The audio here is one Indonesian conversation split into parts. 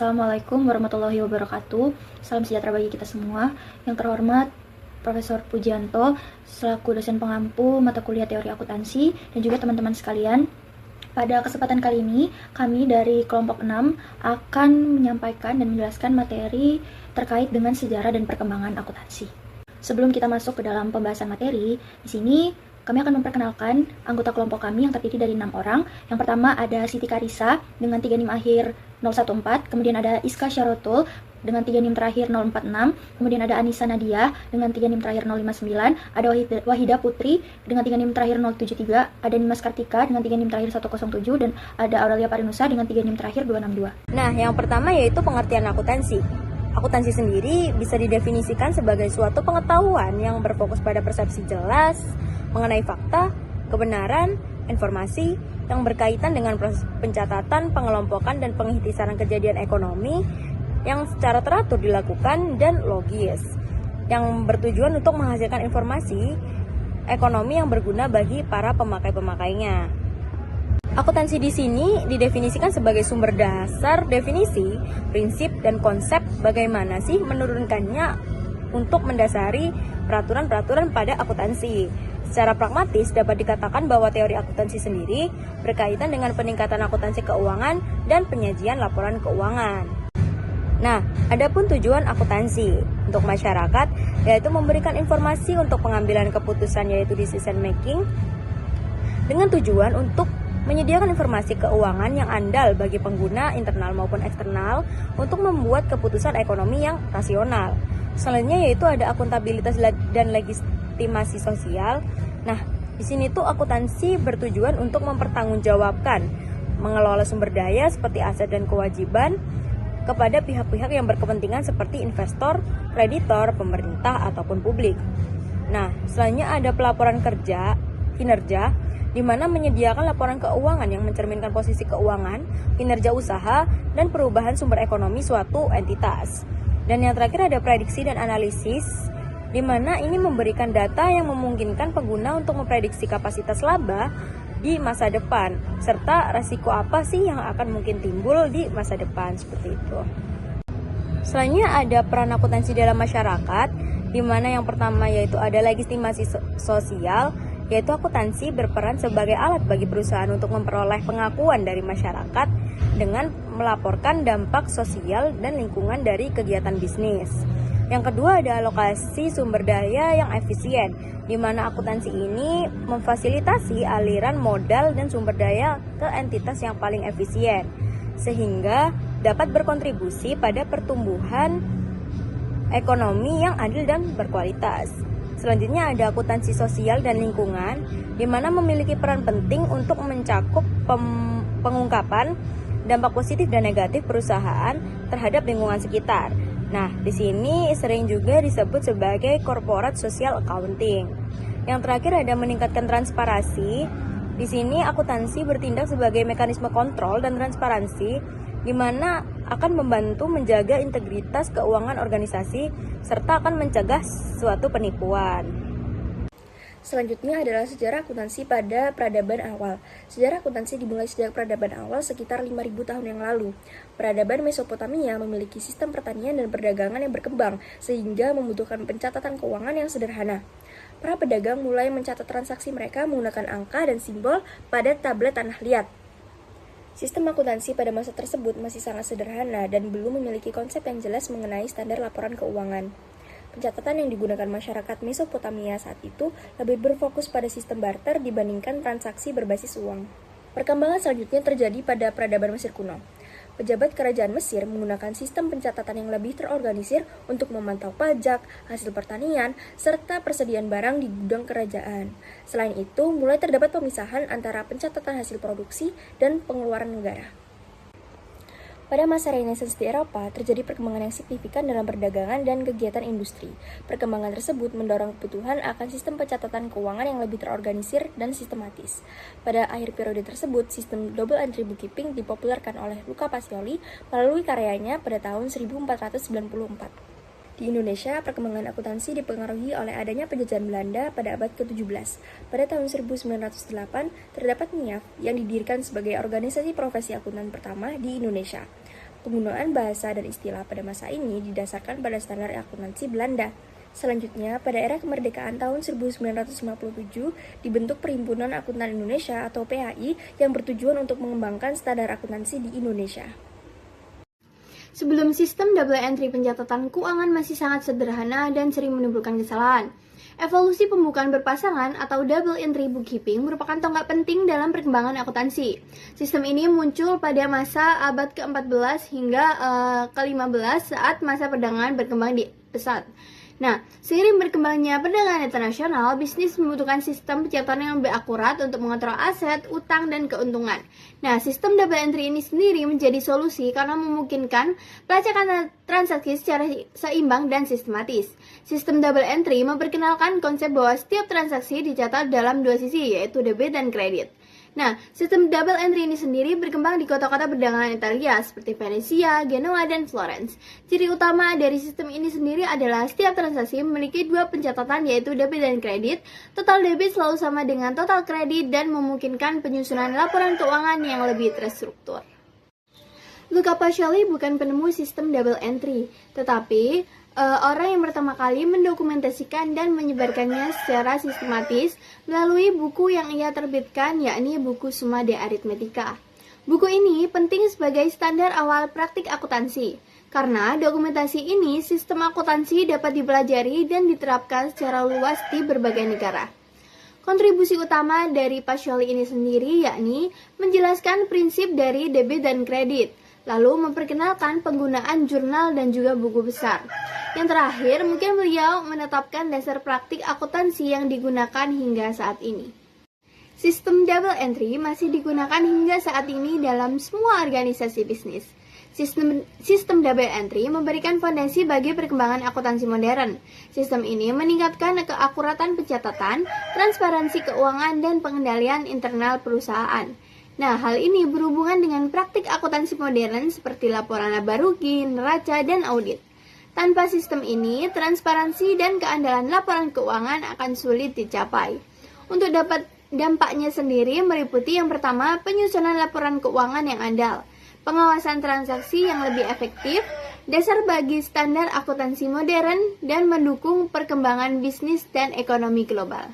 Assalamualaikum warahmatullahi wabarakatuh. Salam sejahtera bagi kita semua. Yang terhormat Profesor Pujianto selaku dosen pengampu mata kuliah teori akuntansi dan juga teman-teman sekalian. Pada kesempatan kali ini, kami dari kelompok 6 akan menyampaikan dan menjelaskan materi terkait dengan sejarah dan perkembangan akuntansi. Sebelum kita masuk ke dalam pembahasan materi, di sini kami akan memperkenalkan anggota kelompok kami yang terdiri dari 6 orang. Yang pertama ada Siti Karisa dengan 3 NIM akhir 014, kemudian ada Iska Syarotul dengan 3 NIM terakhir 046, kemudian ada Anissa Nadia dengan 3 NIM terakhir 059, ada Wahida Putri dengan 3 NIM terakhir 073, ada Nimas Kartika dengan 3 NIM terakhir 107, dan ada Aurelia Parinusa dengan 3 NIM terakhir 262. Nah, yang pertama yaitu pengertian akuntansi. Akuntansi sendiri bisa didefinisikan sebagai suatu pengetahuan yang berfokus pada persepsi jelas mengenai fakta, kebenaran, informasi yang berkaitan dengan proses pencatatan, pengelompokan, dan penghisaran kejadian ekonomi yang secara teratur dilakukan dan logis, yang bertujuan untuk menghasilkan informasi ekonomi yang berguna bagi para pemakai-pemakainya. Akuntansi di sini didefinisikan sebagai sumber dasar definisi, prinsip, dan konsep bagaimana sih menurunkannya untuk mendasari peraturan-peraturan pada akuntansi. Secara pragmatis dapat dikatakan bahwa teori akuntansi sendiri berkaitan dengan peningkatan akuntansi keuangan dan penyajian laporan keuangan. Nah, adapun tujuan akuntansi untuk masyarakat yaitu memberikan informasi untuk pengambilan keputusan yaitu decision making dengan tujuan untuk menyediakan informasi keuangan yang andal bagi pengguna internal maupun eksternal untuk membuat keputusan ekonomi yang rasional. Selanjutnya yaitu ada akuntabilitas dan legitimasi sosial. Nah, di sini tuh akuntansi bertujuan untuk mempertanggungjawabkan mengelola sumber daya seperti aset dan kewajiban kepada pihak-pihak yang berkepentingan seperti investor, kreditor, pemerintah ataupun publik. Nah, selanjutnya ada pelaporan kinerja di mana menyediakan laporan keuangan yang mencerminkan posisi keuangan, kinerja usaha, dan perubahan sumber ekonomi suatu entitas. Dan yang terakhir ada prediksi dan analisis, di mana ini memberikan data yang memungkinkan pengguna untuk memprediksi kapasitas laba di masa depan, serta resiko apa sih yang akan mungkin timbul di masa depan, seperti itu. Selanjutnya ada peran akuntansi dalam masyarakat, di mana yang pertama yaitu ada legitimasi sosial, yaitu akuntansi berperan sebagai alat bagi perusahaan untuk memperoleh pengakuan dari masyarakat dengan melaporkan dampak sosial dan lingkungan dari kegiatan bisnis. Yang kedua ada alokasi sumber daya yang efisien, di mana akuntansi ini memfasilitasi aliran modal dan sumber daya ke entitas yang paling efisien, sehingga dapat berkontribusi pada pertumbuhan ekonomi yang adil dan berkualitas. Selanjutnya ada akuntansi sosial dan lingkungan, di mana memiliki peran penting untuk mencakup pengungkapan dampak positif dan negatif perusahaan terhadap lingkungan sekitar. Nah, di sini sering juga disebut sebagai corporate social accounting. Yang terakhir ada meningkatkan transparansi. Di sini akuntansi bertindak sebagai mekanisme kontrol dan transparansi, di mana akan membantu menjaga integritas keuangan organisasi serta akan mencegah suatu penipuan. Selanjutnya adalah sejarah akuntansi pada peradaban awal. Sejarah akuntansi dimulai sejak peradaban awal sekitar 5.000 tahun yang lalu. Peradaban Mesopotamia memiliki sistem pertanian dan perdagangan yang berkembang, sehingga membutuhkan pencatatan keuangan yang sederhana. Para pedagang mulai mencatat transaksi mereka menggunakan angka dan simbol pada tablet tanah liat. Sistem akuntansi pada masa tersebut masih sangat sederhana dan belum memiliki konsep yang jelas mengenai standar laporan keuangan. Pencatatan yang digunakan masyarakat Mesopotamia saat itu lebih berfokus pada sistem barter dibandingkan transaksi berbasis uang. Perkembangan selanjutnya terjadi pada peradaban Mesir kuno. Pejabat kerajaan Mesir menggunakan sistem pencatatan yang lebih terorganisir untuk memantau pajak, hasil pertanian, serta persediaan barang di gudang kerajaan. Selain itu, mulai terdapat pemisahan antara pencatatan hasil produksi dan pengeluaran negara. Pada masa Renaissance di Eropa, terjadi perkembangan yang signifikan dalam perdagangan dan kegiatan industri. Perkembangan tersebut mendorong kebutuhan akan sistem pencatatan keuangan yang lebih terorganisir dan sistematis. Pada akhir periode tersebut, sistem double entry bookkeeping dipopulerkan oleh Luca Pacioli melalui karyanya pada tahun 1494. Di Indonesia, perkembangan akuntansi dipengaruhi oleh adanya penjajahan Belanda pada abad ke-17. Pada tahun 1908, terdapat NIAF yang didirikan sebagai organisasi profesi akuntan pertama di Indonesia. Penggunaan bahasa dan istilah pada masa ini didasarkan pada standar akuntansi Belanda. Selanjutnya, pada era kemerdekaan tahun 1957, dibentuk Perhimpunan Akuntan Indonesia atau PAI yang bertujuan untuk mengembangkan standar akuntansi di Indonesia. Sebelum sistem double entry pencatatan keuangan masih sangat sederhana dan sering menimbulkan kesalahan. Evolusi pembukaan berpasangan atau double entry bookkeeping merupakan tonggak penting dalam perkembangan akuntansi. Sistem ini muncul pada masa abad ke-14 hingga ke-15 saat masa perdagangan berkembang di pesat. Nah, seiring berkembangnya perdagangan internasional, bisnis membutuhkan sistem pencatatan yang lebih akurat untuk mengontrol aset, utang, dan keuntungan. Nah, sistem double entry ini sendiri menjadi solusi karena memungkinkan pelacakan transaksi secara seimbang dan sistematis. Sistem double entry memperkenalkan konsep bahwa setiap transaksi dicatat dalam dua sisi, yaitu debit dan kredit. Nah, sistem double entry ini sendiri berkembang di kota-kota perdagangan Italia seperti Venesia, Genoa, dan Florence. Ciri utama dari sistem ini sendiri adalah setiap transaksi memiliki dua pencatatan yaitu debit dan kredit. Total debit selalu sama dengan total kredit dan memungkinkan penyusunan laporan keuangan yang lebih terstruktur. Luca Pacioli bukan penemu sistem double entry, tetapi orang yang pertama kali mendokumentasikan dan menyebarkannya secara sistematis melalui buku yang ia terbitkan, yakni buku Summa de Arithmetica. Buku ini penting sebagai standar awal praktik akuntansi, karena dokumentasi ini sistem akuntansi dapat dipelajari dan diterapkan secara luas di berbagai negara. Kontribusi utama dari Pacioli ini sendiri yakni menjelaskan prinsip dari debit dan kredit, lalu memperkenalkan penggunaan jurnal dan juga buku besar. Yang terakhir, mungkin beliau menetapkan dasar praktik akuntansi yang digunakan hingga saat ini. Sistem double entry masih digunakan hingga saat ini dalam semua organisasi bisnis. Sistem double entry memberikan fondasi bagi perkembangan akuntansi modern. Sistem ini meningkatkan keakuratan pencatatan, transparansi keuangan, dan pengendalian internal perusahaan. Nah, hal ini berhubungan dengan praktik akuntansi modern seperti laporan laba rugi, neraca, dan audit. Tanpa sistem ini, transparansi dan keandalan laporan keuangan akan sulit dicapai. Untuk dapat dampaknya sendiri meliputi yang pertama, penyusunan laporan keuangan yang andal, pengawasan transaksi yang lebih efektif, dasar bagi standar akuntansi modern, dan mendukung perkembangan bisnis dan ekonomi global.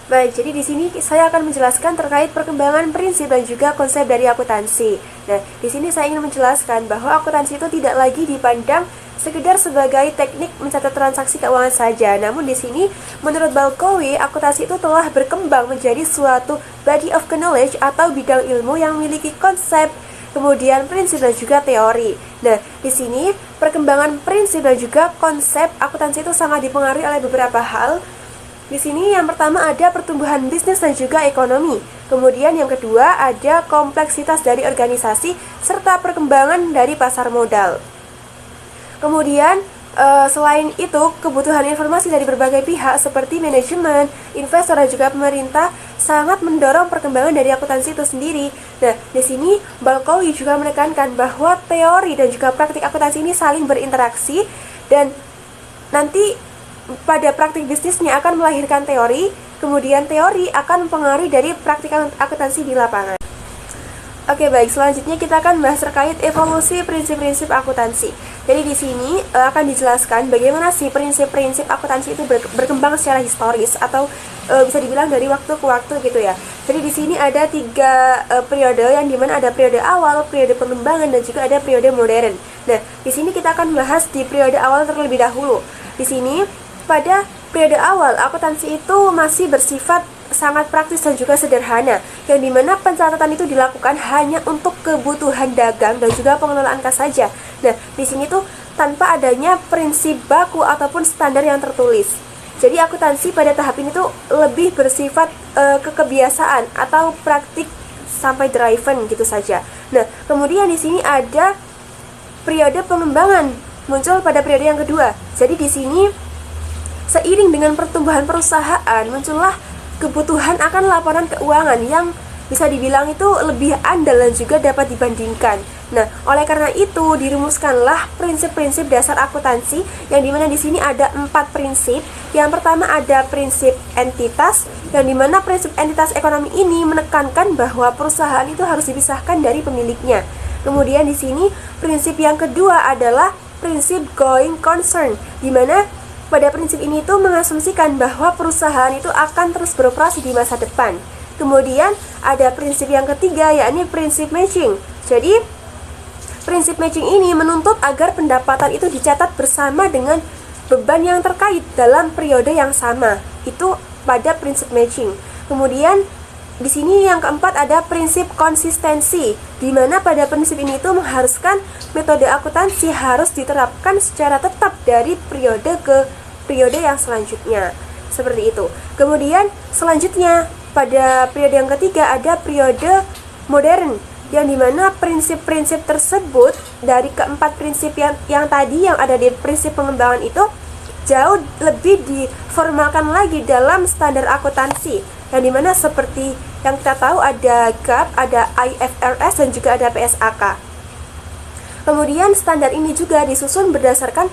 Baik, jadi di sini saya akan menjelaskan terkait perkembangan prinsip dan juga konsep dari akuntansi. Nah, di sini saya ingin menjelaskan bahwa akuntansi itu tidak lagi dipandang sekedar sebagai teknik mencatat transaksi keuangan saja. Namun di sini, menurut Balkowi, akuntansi itu telah berkembang menjadi suatu body of knowledge atau bidang ilmu yang memiliki konsep, kemudian prinsip dan juga teori. Nah, di sini perkembangan prinsip dan juga konsep akuntansi itu sangat dipengaruhi oleh beberapa hal. Di sini yang pertama ada pertumbuhan bisnis dan juga ekonomi. Kemudian yang kedua ada kompleksitas dari organisasi serta perkembangan dari pasar modal. Kemudian selain itu kebutuhan informasi dari berbagai pihak seperti manajemen, investor dan juga pemerintah sangat mendorong perkembangan dari akuntansi itu sendiri. Nah, di sini Balkowi juga menekankan bahwa teori dan juga praktik akuntansi ini saling berinteraksi dan nanti pada praktik bisnisnya akan melahirkan teori, kemudian teori akan mempengaruhi dari praktik akuntansi di lapangan. Oke, baik, selanjutnya kita akan bahas terkait evolusi prinsip-prinsip akuntansi. Jadi di sini akan dijelaskan bagaimana sih prinsip-prinsip akuntansi itu berkembang secara historis atau bisa dibilang dari waktu ke waktu gitu ya. Jadi di sini ada 3 periode yang dimana ada periode awal, periode pengembangan, dan juga ada periode modern. Nah, di sini kita akan bahas di periode awal terlebih dahulu. Di sini pada periode awal, akuntansi itu masih bersifat sangat praktis dan juga sederhana, yang dimana pencatatan itu dilakukan hanya untuk kebutuhan dagang dan juga pengelolaan kas saja. Nah, di sini tuh tanpa adanya prinsip baku ataupun standar yang tertulis. Jadi akuntansi pada tahap ini tuh lebih bersifat kebiasaan atau praktik sampai driven gitu saja. Nah, kemudian di sini ada periode pengembangan muncul pada periode yang kedua. Jadi di sini seiring dengan pertumbuhan perusahaan, muncullah kebutuhan akan laporan keuangan yang bisa dibilang itu lebih andal dan juga dapat dibandingkan. Nah, oleh karena itu dirumuskanlah prinsip-prinsip dasar akuntansi yang dimana di sini ada 4 prinsip. Yang pertama ada prinsip entitas, yang dimana prinsip entitas ekonomi ini menekankan bahwa perusahaan itu harus dipisahkan dari pemiliknya. Kemudian di sini prinsip yang kedua adalah prinsip going concern, di mana pada prinsip ini tuh mengasumsikan bahwa perusahaan itu akan terus beroperasi di masa depan. Kemudian ada prinsip yang ketiga, yakni prinsip matching. Jadi prinsip matching ini menuntut agar pendapatan itu dicatat bersama dengan beban yang terkait dalam periode yang sama. Itu pada prinsip matching. Kemudian di sini yang keempat ada prinsip konsistensi, di mana pada prinsip ini itu mengharuskan metode akuntansi harus diterapkan secara tetap dari periode ke periode yang selanjutnya. Seperti itu. Kemudian selanjutnya pada periode yang ketiga ada periode modern, yang dimana prinsip-prinsip tersebut dari keempat prinsip yang tadi yang ada di prinsip pengembangan itu jauh lebih diformalkan lagi dalam standar akuntansi, yang dimana seperti yang kita tahu ada GAAP, ada IFRS, dan juga ada PSAK. Kemudian standar ini juga disusun berdasarkan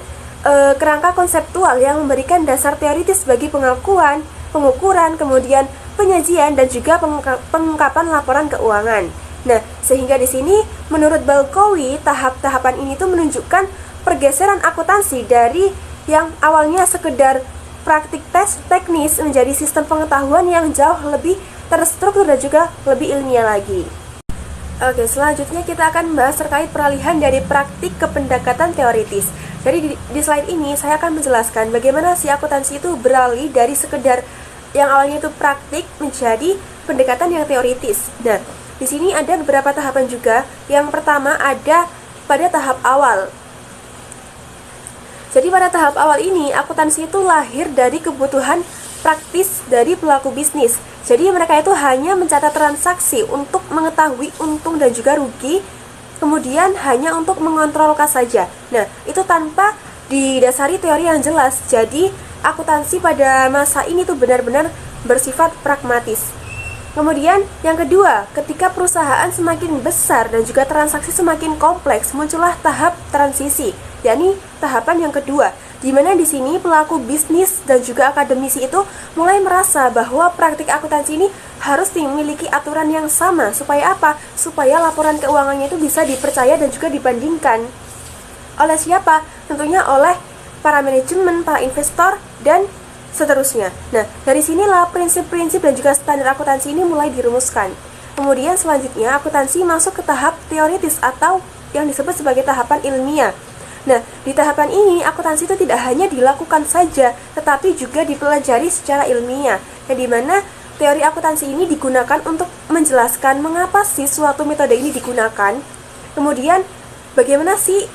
kerangka konseptual yang memberikan dasar teoritis bagi pengakuan, pengukuran, kemudian penyajian, dan juga pengungkapan laporan keuangan. Nah, sehingga di sini menurut Balkowi, tahap-tahapan ini tuh menunjukkan pergeseran akuntansi dari yang awalnya sekedar praktik tes teknis menjadi sistem pengetahuan yang jauh lebih terstruktur dan juga lebih ilmiah lagi. Oke, selanjutnya kita akan membahas terkait peralihan dari praktik ke pendekatan teoritis. Jadi di slide ini saya akan menjelaskan bagaimana si akuntansi itu beralih dari sekedar yang awalnya itu praktik menjadi pendekatan yang teoritis. Nah, di sini ada beberapa tahapan juga. Yang pertama ada pada tahap awal. Jadi pada tahap awal ini, akuntansi itu lahir dari kebutuhan praktis dari pelaku bisnis. Jadi mereka itu hanya mencatat transaksi untuk mengetahui untung dan juga rugi, kemudian hanya untuk mengontrol kas saja. Nah, itu tanpa didasari teori yang jelas. Jadi akuntansi pada masa ini tuh benar-benar bersifat pragmatis. Kemudian yang kedua, ketika perusahaan semakin besar dan juga transaksi semakin kompleks, muncullah tahap transisi, yakni tahapan yang kedua, di mana di sini pelaku bisnis dan juga akademisi itu mulai merasa bahwa praktik akuntansi ini harus memiliki aturan yang sama. Supaya apa? Supaya laporan keuangannya itu bisa dipercaya dan juga dibandingkan. Oleh siapa? Tentunya oleh para manajemen, para investor, dan seterusnya. Nah, dari sinilah prinsip-prinsip dan juga standar akuntansi ini mulai dirumuskan. Kemudian selanjutnya akuntansi masuk ke tahap teoritis atau yang disebut sebagai tahapan ilmiah. Nah, di tahapan ini akuntansi itu tidak hanya dilakukan saja, tetapi juga dipelajari secara ilmiah, yang dimana teori akuntansi ini digunakan untuk menjelaskan mengapa sih suatu metode ini digunakan. Kemudian bagaimana sih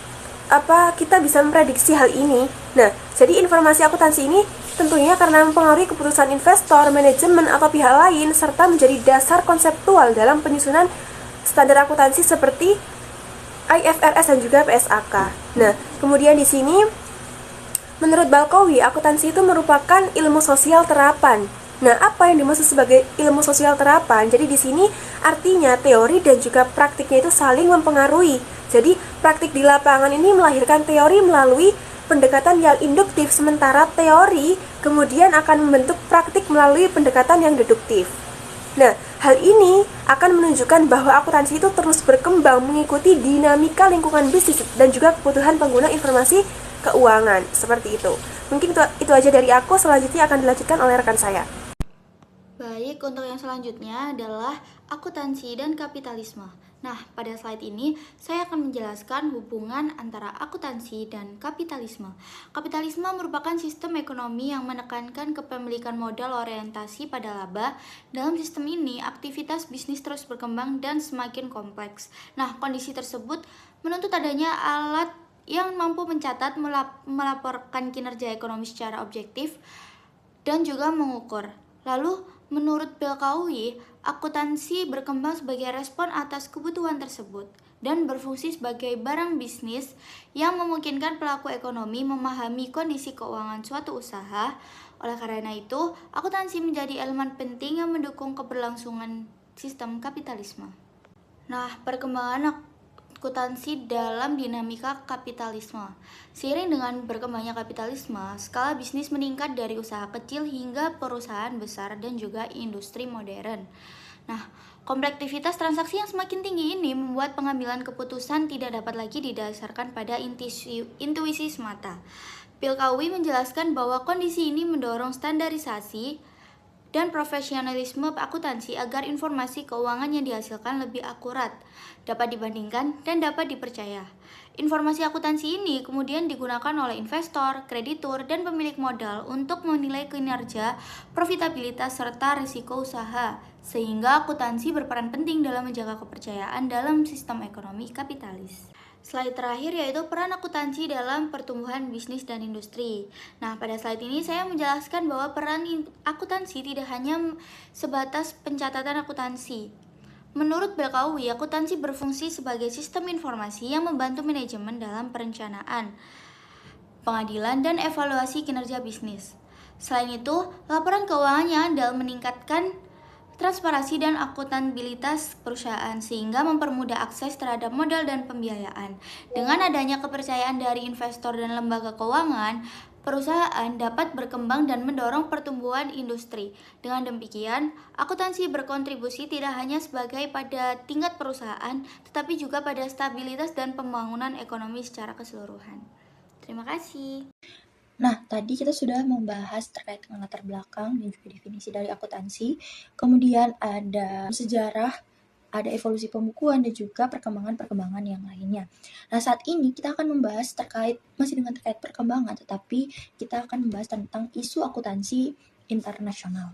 kita bisa memprediksi hal ini. Nah, jadi informasi akuntansi ini tentunya karena mempengaruhi keputusan investor, manajemen, atau pihak lain, serta menjadi dasar konseptual dalam penyusunan standar akuntansi seperti IFRS dan juga PSAK. Nah, kemudian di sini menurut Balkowi, akuntansi itu merupakan ilmu sosial terapan. Nah, apa yang dimaksud sebagai ilmu sosial terapan? Jadi di sini artinya teori dan juga praktiknya itu saling mempengaruhi. Jadi praktik di lapangan ini melahirkan teori melalui pendekatan yang induktif, sementara teori kemudian akan membentuk praktik melalui pendekatan yang deduktif. Nah, hal ini akan menunjukkan bahwa akuntansi itu terus berkembang mengikuti dinamika lingkungan bisnis dan juga kebutuhan pengguna informasi keuangan. Seperti itu. Mungkin itu aja dari aku, selanjutnya akan dilanjutkan oleh rekan saya. Baik, untuk yang selanjutnya adalah akuntansi dan kapitalisme. Nah, pada slide ini saya akan menjelaskan hubungan antara akuntansi dan kapitalisme. Kapitalisme merupakan sistem ekonomi yang menekankan kepemilikan modal orientasi pada laba. Dalam sistem ini, aktivitas bisnis terus berkembang dan semakin kompleks. Nah, kondisi tersebut menuntut adanya alat yang mampu mencatat, melaporkan kinerja ekonomi secara objektif, dan juga mengukur. Lalu, menurut Balkowi, akuntansi berkembang sebagai respon atas kebutuhan tersebut dan berfungsi sebagai barang bisnis yang memungkinkan pelaku ekonomi memahami kondisi keuangan suatu usaha. Oleh karena itu, akuntansi menjadi elemen penting yang mendukung keberlangsungan sistem kapitalisme. Nah, perkembangan akuntansi dalam dinamika kapitalisme. Seiring dengan berkembangnya kapitalisme, skala bisnis meningkat dari usaha kecil hingga perusahaan besar dan juga industri modern. Nah, kompleksitas transaksi yang semakin tinggi ini membuat pengambilan keputusan tidak dapat lagi didasarkan pada intuisi semata. Bill Cowey menjelaskan bahwa kondisi ini mendorong standarisasi dan profesionalisme akuntansi agar informasi keuangan yang dihasilkan lebih akurat, dapat dibandingkan, dan dapat dipercaya. Informasi akuntansi ini kemudian digunakan oleh investor, kreditur, dan pemilik modal untuk menilai kinerja, profitabilitas, serta risiko usaha, sehingga akuntansi berperan penting dalam menjaga kepercayaan dalam sistem ekonomi kapitalis. Slide terakhir yaitu peran akuntansi dalam pertumbuhan bisnis dan industri. Nah, pada slide ini saya menjelaskan bahwa peran akuntansi tidak hanya sebatas pencatatan akuntansi. Menurut Bill Cowey, akuntansi berfungsi sebagai sistem informasi yang membantu manajemen dalam perencanaan, pengadilan, dan evaluasi kinerja bisnis. Selain itu, laporan keuangan yang andal meningkatkan transparansi dan akuntabilitas perusahaan sehingga mempermudah akses terhadap modal dan pembiayaan. Dengan adanya kepercayaan dari investor dan lembaga keuangan, perusahaan dapat berkembang dan mendorong pertumbuhan industri. Dengan demikian, akuntansi berkontribusi tidak hanya sebagai pada tingkat perusahaan, tetapi juga pada stabilitas dan pembangunan ekonomi secara keseluruhan. Terima kasih. Nah, tadi kita sudah membahas terkait dengan latar belakang dan juga definisi dari akuntansi. Kemudian ada sejarah, ada evolusi pembukuan, dan juga perkembangan-perkembangan yang lainnya. Nah, saat ini kita akan membahas masih dengan terkait perkembangan, tetapi kita akan membahas tentang isu akuntansi internasional.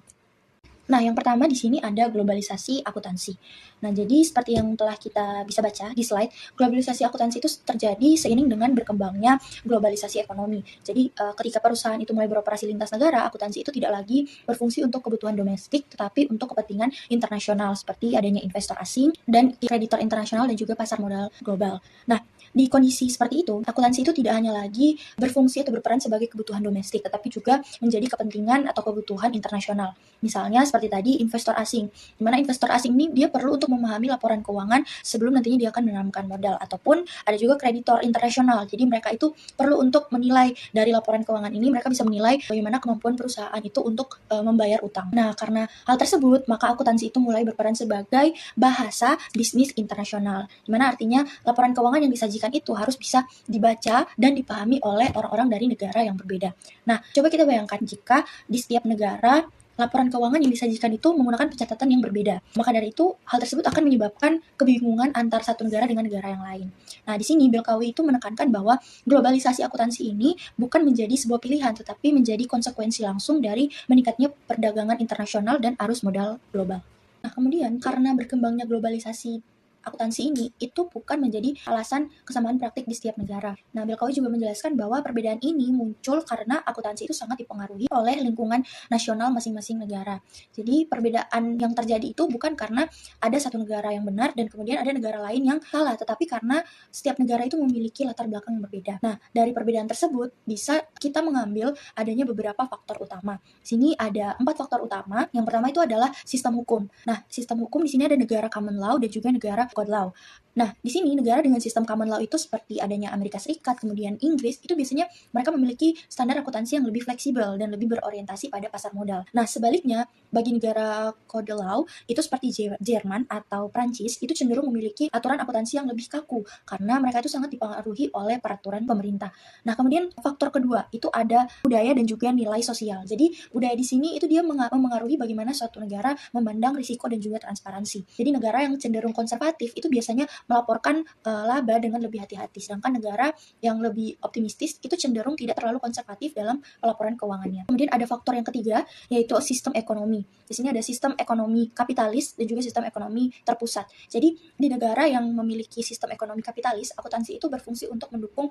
Nah, yang pertama di sini ada globalisasi akuntansi. Nah, jadi seperti yang telah kita bisa baca di slide, globalisasi akuntansi itu terjadi seiring dengan berkembangnya globalisasi ekonomi. Jadi, ketika perusahaan itu mulai beroperasi lintas negara, akuntansi itu tidak lagi berfungsi untuk kebutuhan domestik, tetapi untuk kepentingan internasional, seperti adanya investor asing dan kreditor internasional dan juga pasar modal global. Nah, di kondisi seperti itu, akuntansi itu tidak hanya lagi berfungsi atau berperan sebagai kebutuhan domestik, tetapi juga menjadi kepentingan atau kebutuhan internasional. Misalnya seperti tadi investor asing, di mana investor asing ini dia perlu untuk memahami laporan keuangan sebelum nantinya dia akan menanamkan modal, ataupun ada juga kreditor internasional. Jadi mereka itu perlu untuk menilai dari laporan keuangan ini, mereka bisa menilai bagaimana kemampuan perusahaan itu untuk membayar utang. Nah, karena hal tersebut, maka akuntansi itu mulai berperan sebagai bahasa bisnis internasional, di mana artinya laporan keuangan yang disajikan itu harus bisa dibaca dan dipahami oleh orang-orang dari negara yang berbeda. Nah, coba kita bayangkan jika di setiap negara laporan keuangan yang disajikan itu menggunakan pencatatan yang berbeda. Maka dari itu, hal tersebut akan menyebabkan kebingungan antar satu negara dengan negara yang lain. Nah, di sini Bill Cowey itu menekankan bahwa globalisasi akuntansi ini bukan menjadi sebuah pilihan, tetapi menjadi konsekuensi langsung dari meningkatnya perdagangan internasional dan arus modal global. Nah, kemudian karena berkembangnya globalisasi akuntansi ini itu bukan menjadi alasan kesamaan praktik di setiap negara. Nah, Bill Cowey juga menjelaskan bahwa perbedaan ini muncul karena akuntansi itu sangat dipengaruhi oleh lingkungan nasional masing-masing negara. Jadi, perbedaan yang terjadi itu bukan karena ada satu negara yang benar dan kemudian ada negara lain yang salah, tetapi karena setiap negara itu memiliki latar belakang yang berbeda. Nah, dari perbedaan tersebut bisa kita mengambil adanya beberapa faktor utama. Di sini ada 4 faktor utama. Yang pertama itu adalah sistem hukum. Nah, sistem hukum di sini ada negara common law dan juga negara code law. Nah, di sini negara dengan sistem common law itu seperti adanya Amerika Serikat, kemudian Inggris, itu biasanya mereka memiliki standar akuntansi yang lebih fleksibel dan lebih berorientasi pada pasar modal. Nah, sebaliknya, bagi negara code law, itu seperti Jerman atau Prancis, itu cenderung memiliki aturan akuntansi yang lebih kaku, karena mereka itu sangat dipengaruhi oleh peraturan pemerintah. Nah, kemudian faktor kedua, itu ada budaya dan juga nilai sosial. Jadi, budaya di sini itu dia mempengaruhi bagaimana suatu negara memandang risiko dan juga transparansi. Jadi, negara yang cenderung konservatif, itu biasanya melaporkan laba dengan lebih hati-hati, sedangkan negara yang lebih optimistis itu cenderung tidak terlalu konservatif dalam pelaporan keuangannya. Kemudian ada faktor yang ketiga, yaitu sistem ekonomi. Di sini ada sistem ekonomi kapitalis dan juga sistem ekonomi terpusat. Jadi di negara yang memiliki sistem ekonomi kapitalis, akuntansi itu berfungsi untuk mendukung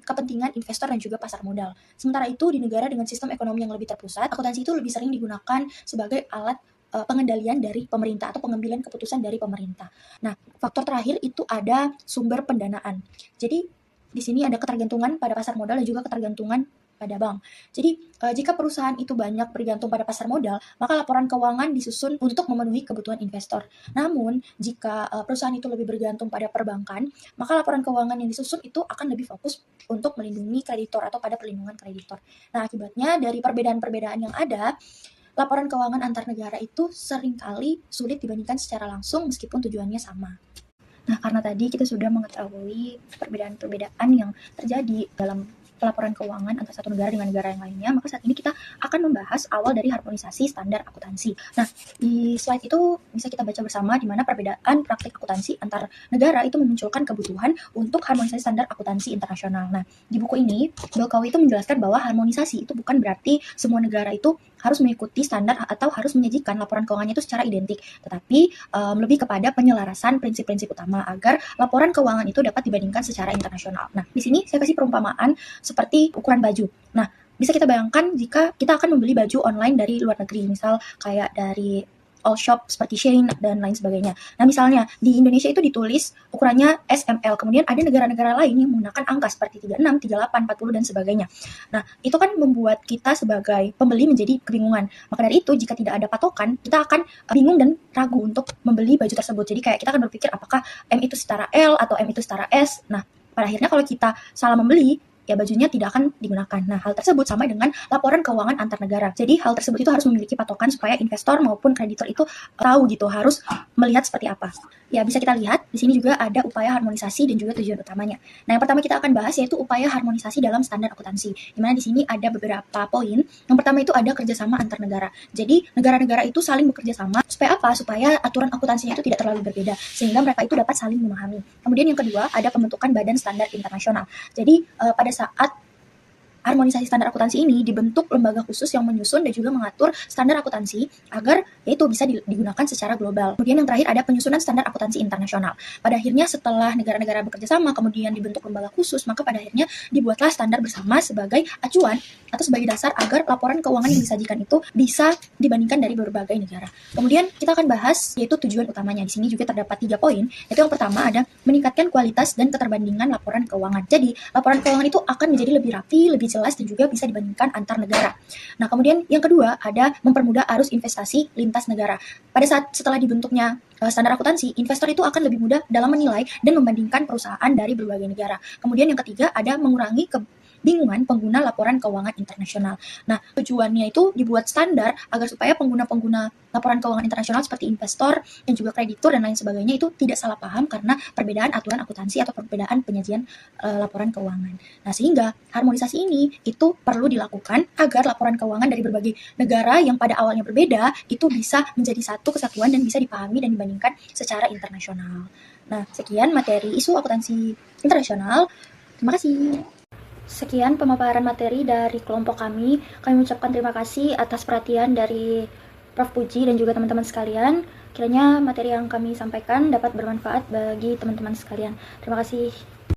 kepentingan investor dan juga pasar modal. Sementara itu di negara dengan sistem ekonomi yang lebih terpusat, akuntansi itu lebih sering digunakan sebagai alat pengendalian dari pemerintah atau pengambilan keputusan dari pemerintah. Nah, faktor terakhir itu ada sumber pendanaan. Jadi di sini ada ketergantungan pada pasar modal dan juga ketergantungan pada bank. Jadi jika perusahaan itu banyak bergantung pada pasar modal, maka laporan keuangan disusun untuk memenuhi kebutuhan investor. Namun jika perusahaan itu lebih bergantung pada perbankan, maka laporan keuangan yang disusun itu akan lebih fokus untuk melindungi kreditor atau pada perlindungan kreditor. Nah, akibatnya dari perbedaan-perbedaan yang ada, laporan keuangan antar negara itu seringkali sulit dibandingkan secara langsung meskipun tujuannya sama. Nah, karena tadi kita sudah mengetahui perbedaan-perbedaan yang terjadi dalam pelaporan keuangan antara satu negara dengan negara yang lainnya, maka saat ini kita akan membahas awal dari harmonisasi standar akuntansi. Nah, di slide itu bisa kita baca bersama di mana perbedaan praktik akuntansi antar negara itu memunculkan kebutuhan untuk harmonisasi standar akuntansi internasional. Nah, di buku ini, Belkawi itu menjelaskan bahwa harmonisasi itu bukan berarti semua negara itu harus mengikuti standar atau harus menyajikan laporan keuangannya itu secara identik, tetapi lebih kepada penyelarasan prinsip-prinsip utama agar laporan keuangan itu dapat dibandingkan secara internasional. Nah, di sini saya kasih perumpamaan seperti ukuran baju. Nah, bisa kita bayangkan jika kita akan membeli baju online dari luar negeri, misal kayak dari all shop seperti Shein dan lain sebagainya. Nah, misalnya di Indonesia itu ditulis ukurannya SML, kemudian ada negara-negara lain yang menggunakan angka seperti 36, 38, 40 dan sebagainya. Nah, itu kan membuat kita sebagai pembeli menjadi kebingungan. Maka dari itu, jika tidak ada patokan, kita akan bingung dan ragu untuk membeli baju tersebut. Jadi kayak kita akan berpikir apakah M itu setara L atau M itu setara S. Nah, pada akhirnya kalau kita salah membeli, ya bajunya tidak akan digunakan. Nah, hal tersebut sama dengan laporan keuangan antar negara. Jadi, hal tersebut itu harus memiliki patokan supaya investor maupun kreditor itu tahu gitu, harus melihat seperti apa. Ya, bisa kita lihat, di sini juga ada upaya harmonisasi dan juga tujuan utamanya. Nah, yang pertama kita akan bahas yaitu upaya harmonisasi dalam standar akuntansi. Di mana di sini ada beberapa poin. Yang pertama itu ada kerjasama antar negara. Jadi, negara-negara itu saling bekerja sama supaya apa? Supaya aturan akuntansinya itu tidak terlalu berbeda, sehingga mereka itu dapat saling memahami. Kemudian yang kedua, ada pembentukan badan standar internasional. Jadi, pada saat harmonisasi standar akuntansi ini dibentuk lembaga khusus yang menyusun dan juga mengatur standar akuntansi agar yaitu bisa digunakan secara global. Kemudian yang terakhir ada penyusunan standar akuntansi internasional. Pada akhirnya setelah negara-negara bekerja sama kemudian dibentuk lembaga khusus, maka pada akhirnya dibuatlah standar bersama sebagai acuan atau sebagai dasar agar laporan keuangan yang disajikan itu bisa dibandingkan dari berbagai negara. Kemudian kita akan bahas yaitu tujuan utamanya. Di sini juga terdapat 3 poin. Yaitu yang pertama ada meningkatkan kualitas dan keterbandingan laporan keuangan. Jadi, laporan keuangan itu akan menjadi lebih rapi, lebih jelas dan juga bisa dibandingkan antar negara. Nah, kemudian yang kedua ada mempermudah arus investasi lintas negara. Pada saat setelah dibentuknya standar akuntansi, investor itu akan lebih mudah dalam menilai dan membandingkan perusahaan dari berbagai negara. Kemudian yang ketiga ada mengurangi kebingungan pengguna laporan keuangan internasional. Nah, tujuannya itu dibuat standar agar supaya pengguna-pengguna laporan keuangan internasional seperti investor dan juga kreditur dan lain sebagainya itu tidak salah paham karena perbedaan aturan akuntansi atau perbedaan penyajian laporan keuangan. Nah, sehingga harmonisasi ini itu perlu dilakukan agar laporan keuangan dari berbagai negara yang pada awalnya berbeda itu bisa menjadi satu kesatuan dan bisa dipahami dan dibandingkan secara internasional. Nah, sekian materi isu akuntansi internasional. Terima kasih. Sekian pemaparan materi dari kelompok kami. Kami mengucapkan terima kasih atas perhatian dari Prof. Puji dan juga teman-teman sekalian. Kiranya materi yang kami sampaikan dapat bermanfaat bagi teman-teman sekalian. Terima kasih.